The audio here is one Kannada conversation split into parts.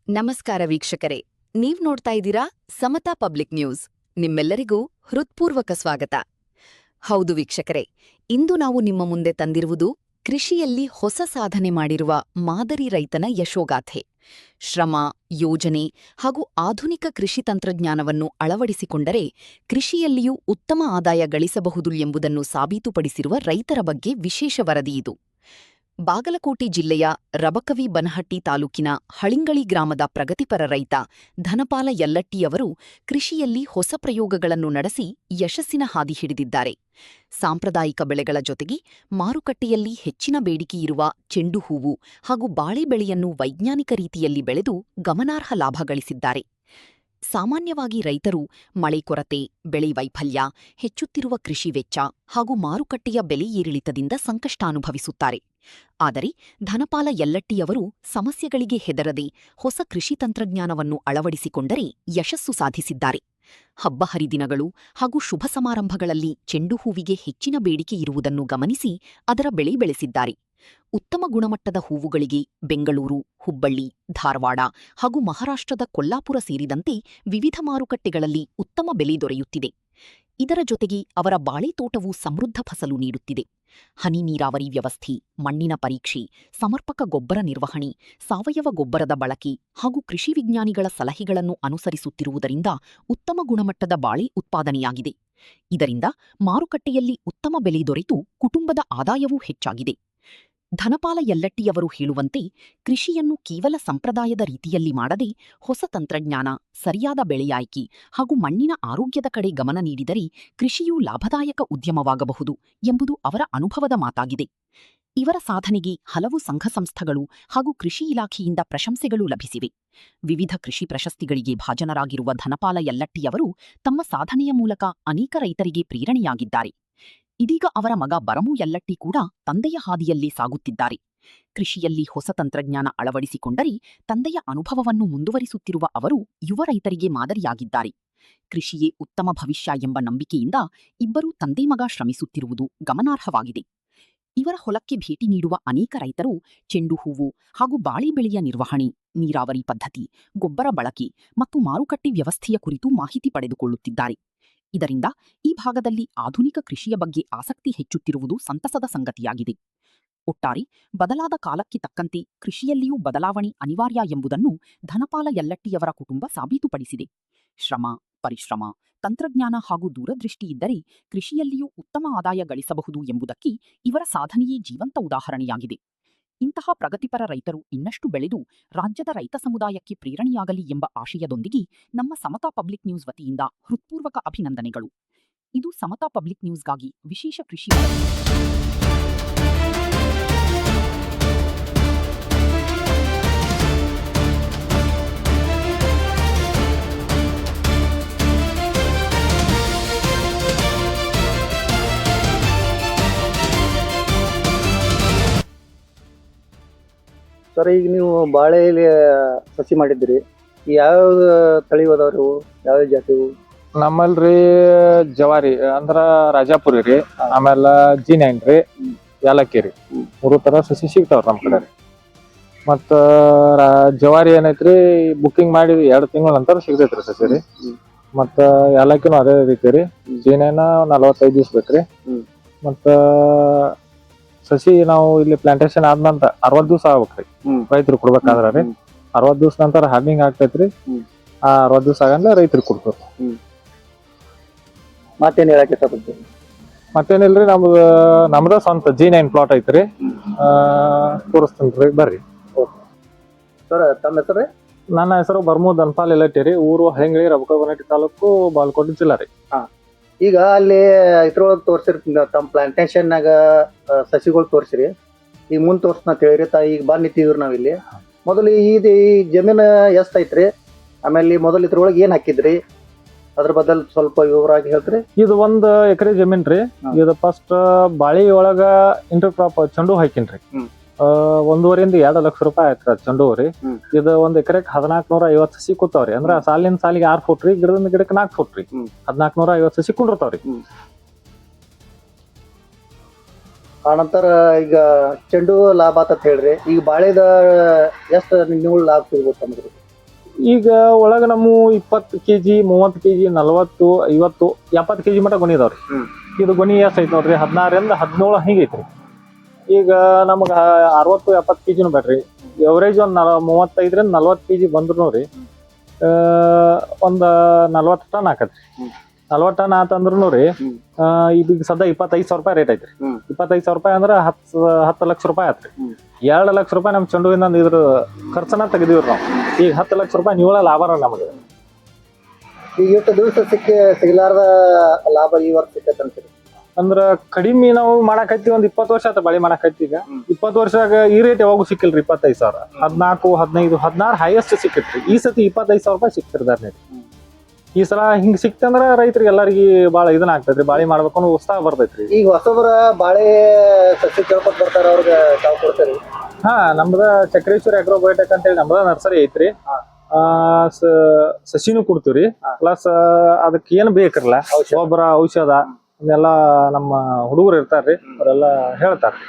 ನಮಸ್ಕಾರ ವೀಕ್ಷಕರೇ, ನೀವ್ ನೋಡ್ತಾ ಇದ್ದೀರಾ ಸಮತಾ ಪಬ್ಲಿಕ್ ನ್ಯೂಸ್. ನಿಮ್ಮೆಲ್ಲರಿಗೂ ಹೃತ್ಪೂರ್ವಕ ಸ್ವಾಗತ. ಹೌದು ವೀಕ್ಷಕರೇ, ಇಂದು ನಾವು ನಿಮ್ಮ ಮುಂದೆ ತಂದಿರುವುದು ಕೃಷಿಯಲ್ಲಿ ಹೊಸ ಸಾಧನೆ ಮಾಡಿರುವ ಮಾದರಿ ರೈತನ ಯಶೋಗಾಥೆ. ಶ್ರಮ, ಯೋಜನೆ ಹಾಗೂ ಆಧುನಿಕ ಕೃಷಿ ತಂತ್ರಜ್ಞಾನವನ್ನು ಅಳವಡಿಸಿಕೊಂಡರೆ ಕೃಷಿಯಲ್ಲಿಯೂ ಉತ್ತಮ ಆದಾಯ ಗಳಿಸಬಹುದು ಎಂಬುದನ್ನು ಸಾಬೀತುಪಡಿಸಿರುವ ರೈತರ ಬಗ್ಗೆ ವಿಶೇಷ ವರದಿಯಿದು. ಬಾಗಲಕೋಟೆ ಜಿಲ್ಲೆಯ ರಬಕವಿ ಬನಹಟ್ಟಿ ತಾಲೂಕಿನ ಹಳಿಂಗಳಿ ಗ್ರಾಮದ ಪ್ರಗತಿಪರ ರೈತ ಧನಪಾಲ ಯಲ್ಲಟ್ಟಿಯವರು ಕೃಷಿಯಲ್ಲಿ ಹೊಸ ಪ್ರಯೋಗಗಳನ್ನು ನಡೆಸಿ ಯಶಸ್ಸಿನ ಹಾದಿ ಹಿಡಿದಿದ್ದಾರೆ. ಸಾಂಪ್ರದಾಯಿಕ ಬೆಳೆಗಳ ಜೊತೆಗೆ ಮಾರುಕಟ್ಟೆಯಲ್ಲಿ ಹೆಚ್ಚಿನ ಬೇಡಿಕೆಯಿರುವ ಚೆಂಡು ಹೂವು ಹಾಗೂ ಬಾಳೆ ಬೆಳೆಯನ್ನು ವೈಜ್ಞಾನಿಕ ರೀತಿಯಲ್ಲಿ ಬೆಳೆದು ಗಮನಾರ್ಹ ಲಾಭ ಗಳಿಸಿದ್ದಾರೆ. ಸಾಮಾನ್ಯವಾಗಿ ರೈತರು ಮಳೆ ಕೊರತೆ, ಬೆಳೆ ವೈಫಲ್ಯ, ಹೆಚ್ಚುತ್ತಿರುವ ಕೃಷಿ ವೆಚ್ಚ ಹಾಗೂ ಮಾರುಕಟ್ಟೆಯ ಬೆಲೆ ಏರಿಳಿತದಿಂದ ಸಂಕಷ್ಟಾನುಭವಿಸುತ್ತಾರೆ. ಆದರೆ ಧನಪಾಲ ಯಲ್ಲಟ್ಟಿಯವರು ಸಮಸ್ಯೆಗಳಿಗೆ ಹೆದರದೆ ಹೊಸ ಕೃಷಿ ತಂತ್ರಜ್ಞಾನವನ್ನು ಅಳವಡಿಸಿಕೊಂಡರೆ ಯಶಸ್ಸು ಸಾಧಿಸಿದ್ದಾರೆ. ಹಬ್ಬ ಹರಿದಿನಗಳು ಹಾಗೂ ಶುಭ ಸಮಾರಂಭಗಳಲ್ಲಿ ಚೆಂಡು ಹೂವಿಗೆ ಹೆಚ್ಚಿನ ಬೇಡಿಕೆ ಇರುವುದನ್ನು ಗಮನಿಸಿ ಅದರ ಬೆಳೆ ಬೆಳೆಸಿದ್ದಾರೆ. ಉತ್ತಮ ಗುಣಮಟ್ಟದ ಹೂವುಗಳಿಗೆ ಬೆಂಗಳೂರು, ಹುಬ್ಬಳ್ಳಿ, ಧಾರವಾಡ ಹಾಗೂ ಮಹಾರಾಷ್ಟ್ರದ ಕೊಲ್ಲಾಪುರ ಸೇರಿದಂತೆ ವಿವಿಧ ಮಾರುಕಟ್ಟೆಗಳಲ್ಲಿ ಉತ್ತಮ ಬೆಲೆ ದೊರೆಯುತ್ತಿದೆ. ಇದರ ಜೊತೆಗೆ ಅವರ ಬಾಳೆ ತೋಟವು ಸಮೃದ್ಧ ಫಸಲು ನೀಡುತ್ತಿದೆ. ಹನಿ ನೀರಾವರಿ ವ್ಯವಸ್ಥೆ, ಮಣ್ಣಿನ ಪರೀಕ್ಷೆ, ಸಮರ್ಪಕ ಗೊಬ್ಬರ ನಿರ್ವಹಣೆ, ಸಾವಯವ ಗೊಬ್ಬರದ ಬಳಕೆ ಹಾಗೂ ಕೃಷಿ ವಿಜ್ಞಾನಿಗಳ ಸಲಹೆಗಳನ್ನು ಅನುಸರಿಸುತ್ತಿರುವುದರಿಂದ ಉತ್ತಮ ಗುಣಮಟ್ಟದ ಬಾಳೆ ಉತ್ಪಾದನೆಯಾಗಿದೆ. ಇದರಿಂದ ಮಾರುಕಟ್ಟೆಯಲ್ಲಿ ಉತ್ತಮ ಬೆಲೆ ದೊರೆತು ಕುಟುಂಬದ ಆದಾಯವೂ ಹೆಚ್ಚಾಗಿದೆ. ಧನಪಾಲ ಯಲ್ಲಟ್ಟಿಯವರು ಹೇಳುವಂತೆ, ಕೃಷಿಯನ್ನು ಕೇವಲ ಸಂಪ್ರದಾಯದ ರೀತಿಯಲ್ಲಿ ಮಾಡದೆ ಹೊಸ ತಂತ್ರಜ್ಞಾನ, ಸರಿಯಾದ ಬೆಳೆಯಾಯ್ಕೆ ಹಾಗೂ ಮಣ್ಣಿನ ಆರೋಗ್ಯದ ಕಡೆ ಗಮನ ನೀಡಿದರೆ ಕೃಷಿಯು ಲಾಭದಾಯಕ ಉದ್ಯಮವಾಗಬಹುದು ಎಂಬುದು ಅವರ ಅನುಭವದ ಮಾತಾಗಿದೆ. ಇವರ ಸಾಧನೆಗೆ ಹಲವು ಸಂಘ ಸಂಸ್ಥೆಗಳು ಹಾಗೂ ಕೃಷಿ ಇಲಾಖೆಯಿಂದ ಪ್ರಶಂಸೆಗಳು ಲಭಿಸಿವೆ. ವಿವಿಧ ಕೃಷಿ ಪ್ರಶಸ್ತಿಗಳಿಗೆ ಭಾಜನರಾಗಿರುವ ಧನಪಾಲ ಯಲ್ಲಟ್ಟಿಯವರು ತಮ್ಮ ಸಾಧನೆಯ ಮೂಲಕ ಅನೇಕ ರೈತರಿಗೆ ಪ್ರೇರಣೆಯಾಗಿದ್ದಾರೆ. ಇದೀಗ ಅವರ ಮಗ ಬರಮು ಯಲ್ಲಟ್ಟಿ ಕೂಡ ತಂದೆಯ ಹಾದಿಯಲ್ಲಿ ಸಾಗುತ್ತಿದ್ದಾರೆ. ಕೃಷಿಯಲ್ಲಿ ಹೊಸ ತಂತ್ರಜ್ಞಾನ ಅಳವಡಿಸಿಕೊಂಡರೆ ತಂದೆಯ ಅನುಭವವನ್ನು ಮುಂದುವರಿಸುತ್ತಿರುವ ಅವರು ಯುವ ರೈತರಿಗೆ ಮಾದರಿಯಾಗಿದ್ದಾರೆ. ಕೃಷಿಯೇ ಉತ್ತಮ ಭವಿಷ್ಯ ಎಂಬ ನಂಬಿಕೆಯಿಂದ ಇಬ್ಬರೂ ತಂದೆ ಮಗ ಶ್ರಮಿಸುತ್ತಿರುವುದು ಗಮನಾರ್ಹವಾಗಿದೆ. ಇವರ ಹೊಲಕ್ಕೆ ಭೇಟಿ ನೀಡುವ ಅನೇಕ ರೈತರು ಚೆಂಡು ಹೂವು ಹಾಗೂ ಬಾಳೆ ಬೆಳೆಯ ನಿರ್ವಹಣೆ, ನೀರಾವರಿ ಪದ್ಧತಿ, ಗೊಬ್ಬರ ಬಳಕೆ ಮತ್ತು ಮಾರುಕಟ್ಟೆ ವ್ಯವಸ್ಥೆಯ ಕುರಿತು ಮಾಹಿತಿ ಪಡೆದುಕೊಳ್ಳುತ್ತಿದ್ದಾರೆ. ಇದರಿಂದ ಈ ಭಾಗದಲ್ಲಿ ಆಧುನಿಕ ಕೃಷಿಯ ಬಗ್ಗೆ ಆಸಕ್ತಿ ಹೆಚ್ಚುತ್ತಿರುವುದು ಸಂತಸದ ಸಂಗತಿಯಾಗಿದೆ. ಒಟ್ಟಾರೆ ಬದಲಾದ ಕಾಲಕ್ಕೆ ತಕ್ಕಂತೆ ಕೃಷಿಯಲ್ಲಿಯೂ ಬದಲಾವಣೆ ಅನಿವಾರ್ಯ ಎಂಬುದನ್ನು ಧನಪಾಲ ಯಲ್ಲಟ್ಟಿಯವರ ಕುಟುಂಬ ಸಾಬೀತುಪಡಿಸಿದೆ. ಶ್ರಮ, ಪರಿಶ್ರಮ, ತಂತ್ರಜ್ಞಾನ ಹಾಗೂ ದೂರದೃಷ್ಟಿಯಿದ್ದರೆ ಕೃಷಿಯಲ್ಲಿಯೂ ಉತ್ತಮ ಆದಾಯ ಗಳಿಸಬಹುದು ಎಂಬುದಕ್ಕೆ ಇವರ ಸಾಧನೆಯೇ ಜೀವಂತ ಉದಾಹರಣೆಯಾಗಿದೆ. ಇಂತಹ ಪ್ರಗತಿಪರ ರೈತರು ಇನ್ನಷ್ಟು ಬೆಳೆದು ರಾಜ್ಯದ ರೈತ ಸಮುದಾಯಕ್ಕೆ ಪ್ರೇರಣೆಯಾಗಲಿ ಎಂಬ ಆಶಯದೊಂದಿಗೆ ನಮ್ಮ ಸಮತಾ ಪಬ್ಲಿಕ್ ನ್ಯೂಸ್ ವತಿಯಿಂದ ಹೃತ್ಪೂರ್ವಕ ಅಭಿನಂದನೆಗಳು. ಇದು ಸಮತಾ ಪಬ್ಲಿಕ್ ನ್ಯೂಸ್ಗಾಗಿ ವಿಶೇಷ ಕೃಷಿ ಸರ್, ಈಗ ನೀವು ಬಾಳೆ ಸಸಿ ಮಾಡಿದ್ರಿ, ಯಾವ ತಳಿ ಅದಾವ್ರಿ? ಇವು ಯಾವ ಜಾತಿ? ನಮ್ಮಲ್ರಿ ಜವಾರಿ ಅಂದ್ರ ರಾಜಾಪುರಿ ರೀ, ಆಮೇಲೆ G9 ರೀ, ಯಾಲಕ್ಕಿ ರೀ, 3 ತರ ಸಸಿ ಸಿಗ್ತಾವ್ರಿ ನಮ್ ಕಡೆ ರೀ. ಮತ್ತ ಜವಾರಿ ಏನೈತ್ರಿ, ಬುಕ್ಕಿಂಗ್ ಮಾಡಿ 2 ತಿಂಗಳ ನಂತರ ಸಿಗ್ತೈತ್ರಿ ಸಸಿ ರೀ. ಮತ್ತ ಯಾಲಕ್ಕಿನೂ ಅದೇ ರೀತಿ ರೀ, G9 45 ದಿವ್ಸ ಬೇಕ್ರಿ. ಮತ್ತ ಸಸಿ ನಾವು ಇಲ್ಲಿ ಪ್ಲಾಂಟೇಶನ್ ಆದ ನಂತರ 60 ದಿವ್ಸ ಆಗ್ಬೇಕ್ರಿ ರೈತರು ಕೊಡ್ಬೇಕಾದ್ರ ರೀ. 60 ದಿವ್ಸ ನಂತರ ಹಾರ್ಮಿಂಗ್ ಆಗ್ತೈತ್ರಿ. ಆ 60 ದಿವ್ಸ ಆಗಂದ್ರೆ ರೈತರಿಗೆ ಕೊಡ್ತೇವೆ. ಮತ್ತೇನ್ ಹೇಳಕ್ ಇಷ್ಟಪಡ್ತೀವಿ? ಮತ್ತೇನಿಲ್ರಿ, ನಮ್ದ ಸ್ವಂತ G9 ಪ್ಲಾಟ್ ಐತ್ರಿ. ತೋರಿಸ್ತೇನ್ರಿ, ಬರ್ರಿ. ಸರ್, ತಮ್ಮ ಹೆಸರು? ನನ್ನ ಹೆಸರು ಬರಮು ಧನಪಾಲ ಯಲ್ಲಟ್ಟಿ ರೀ. ಊರು ಹಳಿಂಗಳಿ, ರಬಕವಿ ಬನಹಟ್ಟಿ ತಾಲೂಕು, ಬಾಗಲಕೋಟೆ ಜಿಲ್ಲಾ ರೀ. ಈಗ ಅಲ್ಲಿ ಇದ್ರೊಳಗೆ ತೋರ್ಸಿರ್ತೀನಿ ತಮ್ಮ ಪ್ಲಾಂಟೇಶನ್ನಾಗ ಸಸಿಗಳು ತೋರ್ಸಿರಿ. ಈಗ ಮುಂದೆ ತೋರ್ಸ್ನ ಹೇಳಿರಿ. ಈಗ ಬಂದು ನಿಂತಿವ್ರಿ ನಾವಿಲ್ಲಿ. ಮೊದಲು ಈ ಜಮೀನು ಎಷ್ಟು ಐತ್ರಿ? ಆಮೇಲೆ ಮೊದಲು ಇದ್ರೊಳಗೆ ಏನ್ ಹಾಕಿದ್ರಿ? ಅದ್ರ ಬದಲ್ ಸ್ವಲ್ಪ ವಿವರವಾಗಿ ಹೇಳ್ತೀರಿ? ಇದು 1 ಎಕರೆ ಜಮೀನ್ ರೀ. ಇದು ಫಸ್ಟ್ ಬಾಳಿ ಒಳಗ ಇಂಟರ್ ಕ್ರಾಪ್ ಚೆಂಡು ಹಾಕಿನ್ರಿ. 1.5 ರಿಂದ 2 ಲಕ್ಷ ರೂಪಾಯಿ ಆಯ್ತು ಚೆಂಡು ರೀ. ಇದು 1 ಎಕರೆಗೆ 1450 ಸಸಿ ಕೂತಾವ್ರಿ. ಅಂದ್ರ ಸಾಲಿನ ಸಾಲಿಗೆ 6 ಫುಟ್ ರೀ, ಗಿಡದಿಂದ ಗಿಡಕ್ಕೆ 4 ಫುಟ್ ರೀ. 1450 ಸಸಿ ಕುಂಡಿರ್ತಾವ್ರಿ. ಆನಂತರ ಈಗ ಚೆಂಡು ಲಾಭ ಅಂತ ಹೇಳ್ರಿ. ಈಗ ಬಾಳೆದ ಎಷ್ಟು ನೀವು ಲಾಭ ಸಿಗ್ಬೋದು? ಈಗ ಒಳಗ ನಮ್ಮ 20 kg 30 kg 40 50 70 kg ಮಟ್ಟ ಗೊನಿ ಇದಾವ್ರಿ. ಇದು ಗೊನಿ ಎಷ್ಟ್ ಐತಿ ನೋಡ್ರಿ 16 ರಿಂದ 17 ಹಿಂಗೈತ್ರಿ. ಈಗ ನಮಗ 60-70 kg ಬೇಡ್ರಿ. ಎವರೇಜ್ ಒಂದ್ 35 ರಿಂದ 40 kg ಬಂದ್ರು ನೋಡ್ರಿ ಒಂದ್ 40 ಟನ್ ಆಕತ್ರಿ. 40 ಟನ್ ಆತಂದ್ರು ನೋಡ್ರಿ ಈಗ ಸದ್ಯ 25,000 ರೂಪಾಯಿ ರೇಟ್ ಐತ್ರಿ. 25,000 ರೂಪಾಯಿ ಅಂದ್ರ 10 ಲಕ್ಷ ರೂಪಾಯಿ ಆತ್ರಿ. 2 ಲಕ್ಷ ರೂಪಾಯಿ ನಮ್ ಚೆಂಡು ಹೂವಿಂದ ಇದ್ರ ಖರ್ಚನ ತೆಗೆದಿವ್ರಿ ನಾವು. ಈಗ 10 ಲಕ್ಷ ರೂಪಾಯಿ ನಿವ್ವಳ ಲಾಭ ನಮಗೆ. ಈಗ ಎಷ್ಟು ದಿವಸ ಸಿಗಲಾರ್ದ ಲಾಭ ಈ ವರ್ಷ ಸಿಕ್ಕತ್ತಂತೀರಿ? ಅಂದ್ರ ಕಡಿಮೆ ನಾವು ಮಾಡಾಕತ್ತಿ ಒಂದ್ 20 ವರ್ಷ ಆತ ಬಾಳಿ ಮಾಡಾಕತ್ತಿ. ಈಗ 20 ವರ್ಷದಾಗ ಈ ರೇಟ್ ಯಾವಾಗೂ ಸಿಕ್ಕಿಲ್ರಿ. 25,000 14 15 16 ಹೈಯೆಸ್ಟ್ ಸಿಕ್ಕಿತ್ರಿ. ಈ ಸತಿ 25,000 ರೂಪಾಯಿ ಸಿಕ್ತಿರ್ದಾರ. ಈ ಸಲ ಹಿಂಗ್ ಸಿಕ್ತಂದ್ರ ರೈತರಿಗೆ ಎಲ್ಲಾರ್ಗಿ ಬಾಳ ಇದನ್ನ ಆಗ್ತೈತ್ರಿ. ಬಾಳಿ ಮಾಡ್ಬೇಕು ಅನ್ನೋ ಉತ್ಸಾಹ ಬರ್ತೈತ್ರಿ. ಈಗ ಹೊಸಬ್ರ ಬಾಳೆ ಸಸಿ ಕೇಳ್ಕೊತ ಬರ್ತಾರ, ಅವ್ರಿಗೆ ತಾವು ಕೊಡ್ತೀರಿ? ಹಾ, ನಮ್ದ ಚಕ್ರೇಶ್ವರ ಅಗ್ರೋಬಯೋಟೆಕ್ ಅಂತ ಹೇಳಿ ನಮ್ದ ನರ್ಸರಿ ಐತ್ರಿ. ಸಸಿನೂ ಕೊಡ್ತೀವ್ರಿ. ಪ್ಲಸ್ ಅದಕ್ಕೆ ಏನ್ ಬೇಕ್ರಲ್ಲ ಗೊಬ್ಬರ ಔಷಧ ಇದೆಲ್ಲ ನಮ್ಮ ಹುಡುಗರು ಇರ್ತಾರ್ರಿ, ಅವರೆಲ್ಲ ಹೇಳ್ತಾರ್ರಿ.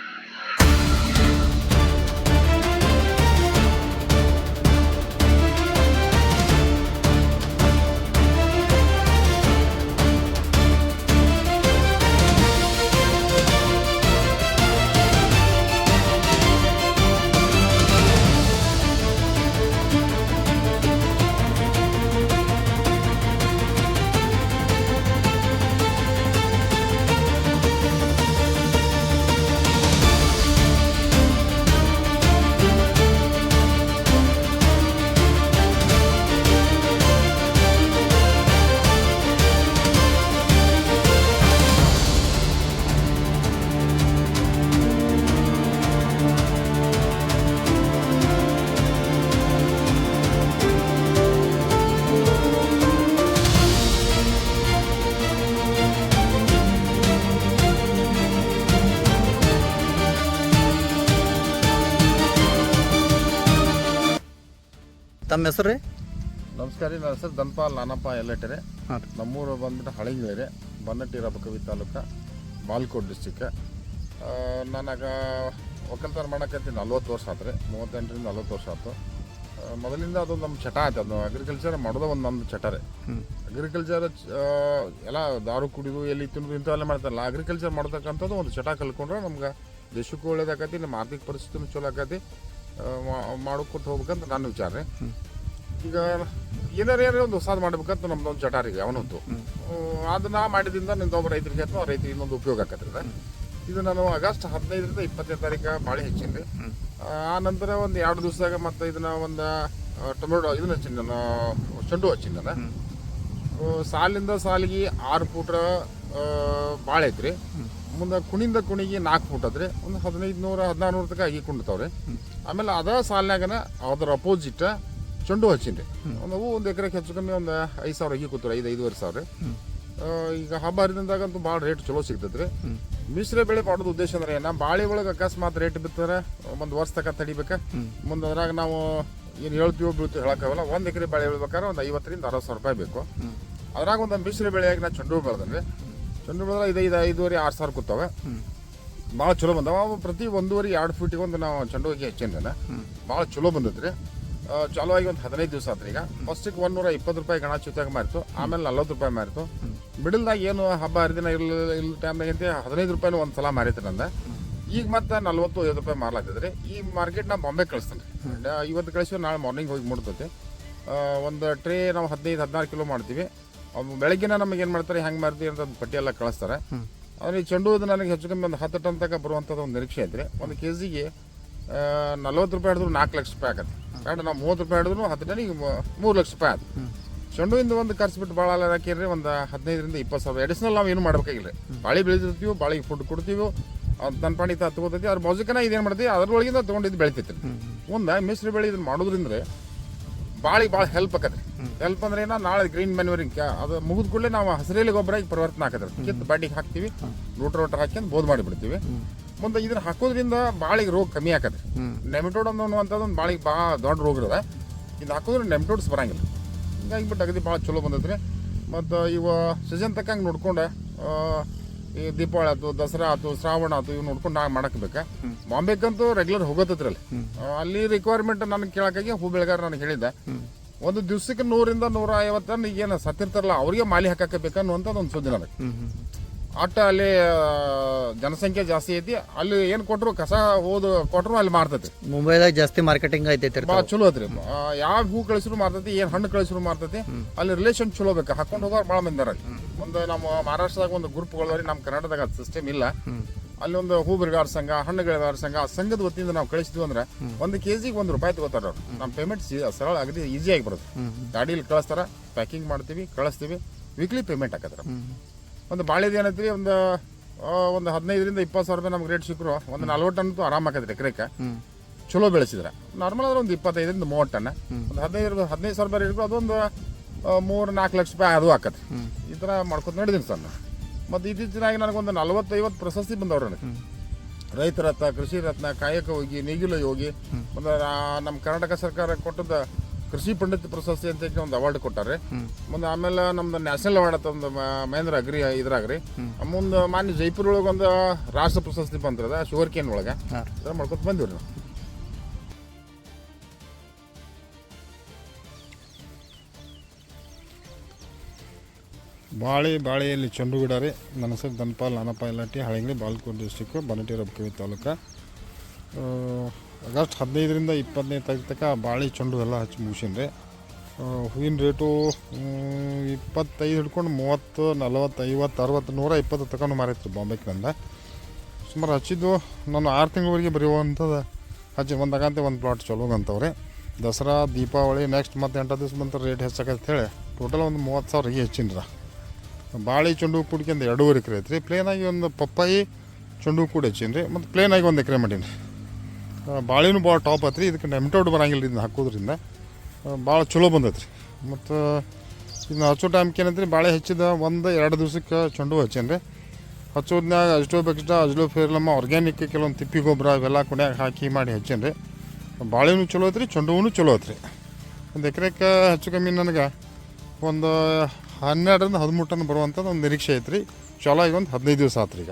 ತಮ್ಮ ಹೆಸರು ರೀ? ನಮಸ್ಕಾರ ರೀ. ನನ್ನ ಹೆಸರು ಧನ್ಪಾಲ್ ನಾನಪ್ಪ ಎಲ್ಲೆಟ್ಟರೆ. ಹಾಂ. ನಮ್ಮೂರು ಬಂದ್ಬಿಟ್ಟು ಹಳಗಿರಿ, ಬನ್ನಟ್ಟಿ ರಬಕವಿ ತಾಲೂಕು, ಬಾಲ್ಕೋಟ್ ಡಿಸ್ಟಿಕ್. ನನಗ ಒಕ್ಕಲ್ತನ ಮಾಡಕತ್ತಿ 40 ವರ್ಷ ಆತ್ರಿ. 38ರಿಂದ 40 ವರ್ಷ ಆಯ್ತು. ಮೊದಲಿಂದ ಅದೊಂದು ನಮ್ಮ ಚಟ ಆಯ್ತು. ಅದು ಅಗ್ರಿಕಲ್ಚರ್ ಮಾಡೋದು ಒಂದು ನಮ್ಮದು ಚಟ ರೀ. ಅಗ್ರಿಕಲ್ಚರ್ ಎಲ್ಲ ದಾರು ಕುಡಿದು ಎಲ್ಲಿ ತಿನ್ನೋದು ಇಂಥವೆಲ್ಲ ಮಾಡ್ತಾರಲ್ಲ, ಅಗ್ರಿಕಲ್ಚರ್ ಮಾಡ್ತಕ್ಕಂಥದ್ದು ಒಂದು ಚಟ ಕಲ್ಕೊಂಡ್ರೆ ನಮ್ಗೆ ದೇಶಕ್ಕೂ ಒಳ್ಳೇದಾಕತಿ, ನಮ್ಮ ಆರ್ಥಿಕ ಪರಿಸ್ಥಿತಿನೂ ಚಲೋ ಆಕತಿ, ಮಾಡ್ಕೊಟ್ಟು ಹೋಗ್ಬೇಕಂತ ನನ್ನ ವಿಚಾರ ರೀ. ಈಗ ಏನಾರು ಒಂದು ಹೊಸಾದ್ ಮಾಡ್ಬೇಕಂತ ನಮ್ದು ಒಂದು ಚಟ ರೀ ಅವನಂತೂ. ಅದನ್ನ ಮಾಡಿದಿಂದ ನಿಂದೊಬ್ಬ ರೈತರಿಗೆ ಅಥವಾ ರೈತರಿಗೆ ಇನ್ನೊಂದು ಉಪಯೋಗ ಆಕತ್ರಿ. ಇದು ನಾನು ಆಗಸ್ಟ್ 15ರಿಂದ 20ನೇ ತಾರೀಕು ಬಾಳೆ ಹೆಚ್ಚಿನಿ. ಆ ನಂತರ ಒಂದು 2 ದಿವಸದಾಗ ಮತ್ತೆ ಇದನ್ನ ಒಂದು ಟೊಮೆಟೊ ಇದನ್ನ ಹಚ್ಚಿನಿ ನಾನು, ಚೆಂಡು ಹಚ್ಚಿನಿ ನಾನು. ಸಾಲಿಂದ ಸಾಲಿಗೆ 6 ಫೂಟ್ ಬಾಳೆ ಐತ್ರಿ. ಮುಂದೆ ಕುಣಿಂದ ಕುಣಿಗೆ 4 ಫೂಟ್ ಅದ್ರಿ. ಒಂದು 1500-1600 ತನಕ ಆಗಿ ಕುಂಡ್ತಾವ್ರಿ. ಆಮೇಲೆ ಅದ ಸಾಲಿನಾಗನ ಅದ್ರ ಅಪೋಸಿಟ್ ಚೆಂಡು ಹಚ್ಚಿನಿ ರೀ. ನಾವು 1 ಎಕರೆಗೆ ಹೆಚ್ಚು ಕಮ್ಮಿ ಒಂದು 5,000 ಅಗಿ ಕೂತಾರೆ, 5-5,500. ಈಗ ಹಬ್ಬ ಹರಿದಿಂದಾಗಂತೂ ಭಾಳ ರೇಟ್ ಚಲೋ ಸಿಗ್ತೈತ್ರಿ. ಮಿಶ್ರ ಬೆಳೆ ಮಾಡೋದು ಉದ್ದೇಶ ಅಂದ್ರೆ ಏನ, ಬಾಳೆ ಒಳಗೆ ಅಕಸ್ಮಾತ್ ರೇಟ್ ಬಿತ್ತಂದ್ರೆ ಒಂದು ವರ್ಷ ತನಕ ತಡಿಬೇಕಾ. ಮುಂದೆ ಅದ್ರಾಗ ನಾವು ಏನು ಹೇಳ್ತೀವೋ ಬೀಳ್ತೀವಿ ಹೇಳಕ್ಕಾಗಲ್ಲ. 1 ಎಕರೆ ಬೆಳೆ ಬೆಳ್ಬೇಕಾದ್ರೆ ಒಂದು 50,000-60,000 ರೂಪಾಯಿ ಬೇಕು. ಅದ್ರಾಗ ಒಂದು ಮಿಶ್ರ ಬೆಳೆಯಾಗಿ ನಾ ಚೆಂಡು ಬೆಳೆದನ್ರಿ. ಚೆಂಡು ಬೆಳೆದ್ರೆ 5,500-6,000 ಕೂತಾವೆ. ಭಾಳ ಚಲೋ ಬಂದವ. ಅವು ಪ್ರತಿ 1.5-2 ಫೀಟಿಗೆ ಒಂದು ನಾವು ಚೆಂಡು ಹೋಗಿ ಹೆಚ್ಚೇನ ಭಾಳ ಚಲೋ ಬಂದೈತ್ರಿ. ಚಾಲೂ ಆಗಿ ಒಂದು 15 ದಿವಸ ಆತ್ರಿ. ಈಗ ಫಸ್ಟಿಗೆ 120 ರೂಪಾಯಿ ಗಣ ಚೂತಾಗ ಮಾರಿತು, ಆಮೇಲೆ 40 ರೂಪಾಯಿ ಮಾರಿತು. ಮಿಡಲ್ದಾಗ ಏನು ಹಬ್ಬ ಹರಿದಿನ ಇಲ್ಲ ಟೈಮ್ದಾಗ ಅಂತ 15 ರೂಪಾಯಿನೂ ಒಂದು ಸಲ ಮಾರೈತ್ರಿ ನಂದ. ಈಗ ಮತ್ತೆ 40-50 ರೂಪಾಯಿ ಮಾರ್ಲಾಗ್ತದ್ರಿ. ಈ ಮಾರ್ಕೆಟ್ ನಾ ಬಾಂಬೆ ಕಳಿಸ್ತೇನೆ. ಇವತ್ತು ಕಳಿಸಿ ನಾಳೆ ಮಾರ್ನಿಂಗ್ ಹೋಗಿ ಮುಡ್ತೈತಿ. ಒಂದು ಟ್ರೇ ನಾವು 15-16 ಕಿಲೋ ಮಾಡ್ತೀವಿ. ಬೆಳಗ್ಗಿನ ನಮಗೆ ಏನು ಮಾಡ್ತಾರೆ, ಹೆಂಗೆ ಮಾರ್ತೀವಿ ಅಂತ ಪಟ್ಟಿ ಎಲ್ಲ ಕಳಿಸ್ತಾರೆ. ಆದರೆ ಈ ಚೆಂಡು ಹೂವು ನನಗೆ ಹೆಚ್ಚು ಕಮ್ಮಿ ಒಂದು 10 ಟನ್ ತನಕ ಬರುವಂಥದ್ದು ಒಂದು ನಿರೀಕ್ಷೆ ಐತ್ರಿ. 1 kg 40 ರೂಪಾಯಿ ಹಿಡಿದ್ರು 4 ಲಕ್ಷ ರೂಪಾಯಿ ಆಗತ್ತೆ. ಯಾಕಂದ್ರೆ ನಾವು 30 ರೂಪಾಯಿ ಹಿಡಿದ್ರು 10 ಟನ್ನಿಗೆ 3 ಲಕ್ಷ ರೂಪಾಯಿ ಆಯ್ತು. ಚೆಂಡುವಿಂದ ಒಂದು ಖರ್ಚು ಬಿಟ್ಟು ಭಾಳ ಹಾಕಿರಿ ಒಂದು 15,000-20,000 ಸಾವಿರ ಅಡಿಷನಲ್ ನಾವು ಏನು ಮಾಡ್ಬೇಕಾಗಿಲ್ಲ. ಬಾಳೆ ಬೆಳೆದಿರ್ತೀವಿ, ಬಾಳೆಗೆ ಫುಡ್ ಕೊಡ್ತೀವಿ, ಅದು ತನ್ನ ಪಾಣಿ ತಗೋತೈತಿ. ಅದ್ರ ಮೌಜಿಕನ ಇದೇನು ಮಾಡ್ತೀವಿ, ಅದ್ರೊಳಗಿಂದ ತೊಗೊಂಡಿದ್ದು ಬೆಳಿತೈತಿ. ಮುಂದೆ ಮಿಶ್ರ ಬೆಳೆ ಇದನ್ನು ಮಾಡೋದ್ರಿಂದ ಬಾಳಿಗೆ ಭಾಳ ಹೆಲ್ಪ್ ಆಕತ್ರಿ. ಹೆಲ್ಪ್ ಅಂದ್ರೆ ಏನೋ, ನಾಳೆ ಗ್ರೀನ್ ಮ್ಯಾನ್ಯೂರಿಂಗ್ ಅದು ಮುಗಿದ ಕೂಡಲೇ ನಾವು ಹಸಿರೆಲೆ ಗೊಬ್ಬರ ಈಗ ಪರಿವರ್ತನೆ ಹಾಕತ್ರಿ. ಕಿತ್ತು ಬಾಡಿಗೆ ಹಾಕ್ತೀವಿ, ರೋಟರ್ ಹಾಕಿ ಬೋದ್ ಮಾಡಿಬಿಡ್ತೀವಿ. ಮುಂದೆ ಇದನ್ನ ಹಾಕೋದ್ರಿಂದ ಬಾಳಿಗೆ ರೋಗ ಕಮ್ಮಿ ಆಕತ್ರಿ. ನೆಮಿಟೋಡ್ ಅನ್ನುವಂಥದ್ದು ಒಂದು ಬಾಳಿಗೆ ಭಾಳ ದೊಡ್ಡ ರೋಗ ಇರೋದ. ಇದು ಹಾಕೋದ್ರೆ ನೆಮಿಟೋಡ್ಸ್ ಬರಂಗಿಲ್ಲ. ಹಿಂಗಾಗಿ ಬಿಟ್ಟು ಅಗದಿ ಭಾಳ ಚಲೋ ಬಂದೈತ್ರಿ. ಮತ್ತು ಇವ ಸೀಸನ್ ತಕ್ಕಂಗೆ ನೋಡ್ಕೊಂಡು ಈ ದೀಪಾವಳಿ ಆಯ್ತು, ದಸರಾ ಆಯ್ತು, ಶ್ರಾವಣ ಆಯ್ತು, ಇವು ನೋಡ್ಕೊಂಡು ನಾವು ಮಾಡಕ್ಬೇಕು. ಬಾಂಬೆಗಂತೂ ರೆಗ್ಯುಲರ್ ಹೋಗತ್ತೈತ್ರಿ ಅಲ್ಲಿ. ಅಲ್ಲಿ ರಿಕ್ವೈರ್ಮೆಂಟ್ ನನಗೆ ಕೇಳಕ್ಕಾಗಿ ಹೂ ಬೆಳೆಗಾರ ನನಗೆ ಹೇಳಿದ್ದೆ, ಒಂದು ದಿವ್ಸಕ್ಕೆ 100ರಿಂದ 150 ಟನ್ ಈಗೇನು ಸತ್ತಿರ್ತಾರಲ್ಲ ಅವ್ರಿಗೆ ಮಾಲಿ ಹಾಕಕ್ಕೆ ಬೇಕನ್ನುವಂಥದ್ದು ಒಂದು ಸುದ್ದಿ ನನಗೆ. ಅಟ್ಟ ಅಲ್ಲಿ ಜನಸಂಖ್ಯೆ ಜಾಸ್ತಿ ಐತಿ, ಅಲ್ಲಿ ಏನು ಕೊಟ್ಟರು ಕಸ ಹೋದು ಕೊಟ್ಟರು ಅಲ್ಲಿ ಮಾರ್ತೈತಿ. ಮುಂಬೈದಾಗ ಜಾಸ್ತಿ ಮಾರ್ಕೆಟಿಂಗ್ ಐತೈತಿ, ಭಾಳ ಚಲೋ ಐತ್ರಿ. ಯಾವ ಹೂ ಕಳಿಸಿದ್ರು ಮಾರ್ತೈತಿ, ಏನು ಹಣ್ಣು ಕಳಿಸಿದ್ರು ಮಾರ್ತೈತಿ. ಅಲ್ಲಿ ರಿಲೇಷನ್ ಚಲೋ ಬೇಕು, ಹಾಕೊಂಡು ಹೋಗೋರು ಭಾಳ ಮಂದಿ ಅದಾರ. ಒಂದು ನಮ್ಮ ಮಹಾರಾಷ್ಟ್ರದಾಗ ಒಂದು ಗ್ರೂಪ್ಗಳವ್ರಿ, ನಮ್ಮ ಕರ್ನಾಟಕದಾಗ ಅದು ಸಿಸ್ಟಮ್ ಇಲ್ಲ. ಅಲ್ಲಿ ಒಂದು ಹೂ ಬೆಳೆಗಾರ ಸಂಘ, ಹಣ್ಣು ಬೆಳೆಗಾರ ಸಂಘ, ಆ ಸಂಘದ ವತಿಯಿಂದ ನಾವು ಕಳಿಸಿದ್ವಿ ಅಂದ್ರೆ 1 kg ₹1 ತಗೋತಾರ ಅವ್ರು. ನಮ್ಮ ಪೇಮೆಂಟ್ ಸರಳ ಅಗದಿ ಈಸಿಯಾಗಿ ಬರುತ್ತೆ. ಗಾಡೀಲಿ ಕಳಿಸ್ತಾರ, ಪ್ಯಾಕಿಂಗ್ ಮಾಡ್ತೀವಿ, ಕಳಿಸ್ತೀವಿ, ವೀಕ್ಲಿ ಪೇಮೆಂಟ್ ಹಾಕತ್ತಾರ. ಒಂದು ಬಾಳೆದು ಏನೈತ್ರಿ, ಒಂದು 15ರಿಂದ 20 ಸಾವಿರ ರೂಪಾಯಿ ನಮ್ಗೆ ರೇಟ್ ಸಿಕ್ಕರು ಒಂದು 40 ಟನ್ ಆರಾಮ್ ಹಾಕತ್ರಿ ಎಕರೆಕ್ಕೆ. ಚಲೋ ಬೆಳೆಸಿದ್ರೆ ನಾರ್ಮಲ್ ಆದ್ರೆ ಒಂದು 25ರಿಂದ 30 ಟನ್, ಒಂದು 15 ಸಾವಿರ ರೂಪಾಯಿ ರೇಟ್ ಅದೊಂದು 3-4 ಲಕ್ಷ ರೂಪಾಯಿ ಅದು ಹಾಕತ್ರಿ. ಈ ಥರ ಮಾಡ್ಕೊತ ನೋಡಿದ್ದೀನಿ ಸರ್ ನಾನು. ಮತ್ತು ಇತ್ತೀಚಿನಾಗಿ ನನಗೊಂದು 40-50 ಪ್ರಶಸ್ತಿ ಬಂದವ್ರು ನನಗೆ. ರೈತ ರತ್ನ, ಕೃಷಿ ರತ್ನ, ಕಾಯಕ ಹೋಗಿ, ನೇಗಿಲ ಯೋಗಿ, ಒಂದು ನಮ್ಮ ಕರ್ನಾಟಕ ಸರ್ಕಾರ ಕೊಟ್ಟದ ಕೃಷಿ ಪಂಡಿತ್ ಪ್ರಶಸ್ತಿ ಅಂತ ಒಂದು ಅವಾರ್ಡ್ ಕೊಟ್ಟಾರೆ. ಮುಂದೆ ಆಮೇಲೆ ನಮ್ದು ನ್ಯಾಷನಲ್ ಅವಾರ್ಡ್ ಅಂತ ಒಂದು ಮಹೇಂದ್ರ ಅಗ್ರಿ ಇದ್ರಾಗ್ರಿ. ಮುಂದೆ ಮಾನ್ಯ ಜೈಪುರ ಒಳಗೆ ಒಂದು ರಾಷ್ಟ್ರ ಪ್ರಶಸ್ತಿ ಬಂದಿರದ ಶುಗರ್ ಕೇನ್ ಒಳಗೆ ಮಾಡ್ಕೊತ ಬಂದಿವ್ರಿ ನಾವು. ಬಾಳೆಯಲ್ಲಿ ಚೆಂಡು ಗಿಡ ರೀ. ನನ್ನ ಹೆಸರು ಧನ್ಪಾಲ್ ನಾನಪ್ಪ ಇಲಾಟಿ, ಹಳಂಗಡಿ, ಬಾಗಲಕೋಟೆ ಡಿಸ್ಟಿಕ್ಕು, ಬನ್ನಟ್ಟಿ ರಬಕವಿ ತಾಲೂಕು. ಆಗಸ್ಟ್ 15ರಿಂದ 25ನೇ ತಾರೀಕು ತನಕ ಬಾಳೆ ಚೆಂಡು ಎಲ್ಲ ಹಚ್ಚಿ ಮುಗಿಸೀನಿ ರೀ. ಹೂವಿನ ರೇಟು 25 ಹಿಡ್ಕೊಂಡು 30, 40, 50, 60, 120 ತಗೊಂಡು ಮಾರೈತ್ರಿ ಬಾಂಬೆಕ್ಕಿನಿಂದ. ಸುಮಾರು ಹಚ್ಚಿದ್ದು ನಾನು 6 ತಿಂಗಳವರೆಗೆ ಬರೆಯುವಂಥದ್ದು ಹಚ್ಚಿ ಒಂದು ಪ್ಲಾಟ್ ಚಲೋ ಅಂತವ್ರಿ. ದಸರಾ, ದೀಪಾವಳಿ, ನೆಕ್ಸ್ಟ್ ಮತ್ತು 8 ದಿವಸ ಬಂತ ರೇಟ್ ಹೆಚ್ಚಾಗತ್ತೆ ಹೇಳಿ ಟೋಟಲ್ ಒಂದು 30,000ಗೆ ಹೆಚ್ಚಿನ್ರ. ಬಾಳೆ ಚೆಂಡು ಕೂಡ್ಕೊಂಡು 2.5 ಎಕರೆ ಐತ್ರಿ. ಪ್ಲೇನಾಗಿ ಒಂದು ಪಪ್ಪಾಯಿ ಚೆಂಡು ಕೂಡ ಹೆಚ್ಚೀನಿ ರೀ. ಮತ್ತು ಪ್ಲೇನಾಗಿ 1 ಎಕರೆ ಮಾಡೀನಿ. ಬಾಳೆನೂ ಭಾಳ ಟಾಪ್ ಐತ್ರಿ. ಇದಕ್ಕೆ ನೆಮ್ಟೌಡ್ ಬರಂಗಿಲ್ಲ, ಇದನ್ನ ಹಾಕೋದ್ರಿಂದ ಭಾಳ ಚಲೋ ಬಂದೈತ್ರಿ. ಮತ್ತು ಇದನ್ನ ಹಚ್ಚೋ ಟೈಮ್ಗೆ ಏನೈತ್ರಿ, ಬಾಳೆ ಹೆಚ್ಚಿದ 1-2 ದಿವ್ಸಕ್ಕೆ ಚೆಂಡು ಹಚ್ಚೇನಿ ರೀ. ಹಚ್ಚೋದ್ನಾಗ ಅಜ್ಲೋಬೆಕ್ಸ್ಟಾ, ಅಜ್ಲೋಫೇರ್ಲಮ್ಮ, ಆರ್ಗ್ಯಾನಿಕ್ ಕೆಲವೊಂದು ತಿಪ್ಪಿ ಗೊಬ್ಬರ ಇವೆಲ್ಲ ಕೊನೆಯಾಗ ಹಾಕಿ ಮಾಡಿ ಹಚ್ಚೇನಿ ರೀ. ಬಾಳೆನೂ ಚಲೋ ಐತ್ರಿ, ಚೆಂಡುವೂ ಚಲೋ ಐತ್ರಿ. ಒಂದು ಎಕರೆಗೆ ಹೆಚ್ಚು ಕಮ್ಮಿ ನನಗೆ ಒಂದು 12ರಿಂದ 13 ಟನ್ ಬರುವಂಥದ್ದು ಒಂದು ನಿರೀಕ್ಷೆ ಐತ್ರಿ. ಚಲೋ ಆಗಿ ಒಂದು 15 ದಿವಸ ಆತ್ರಿ ಈಗ.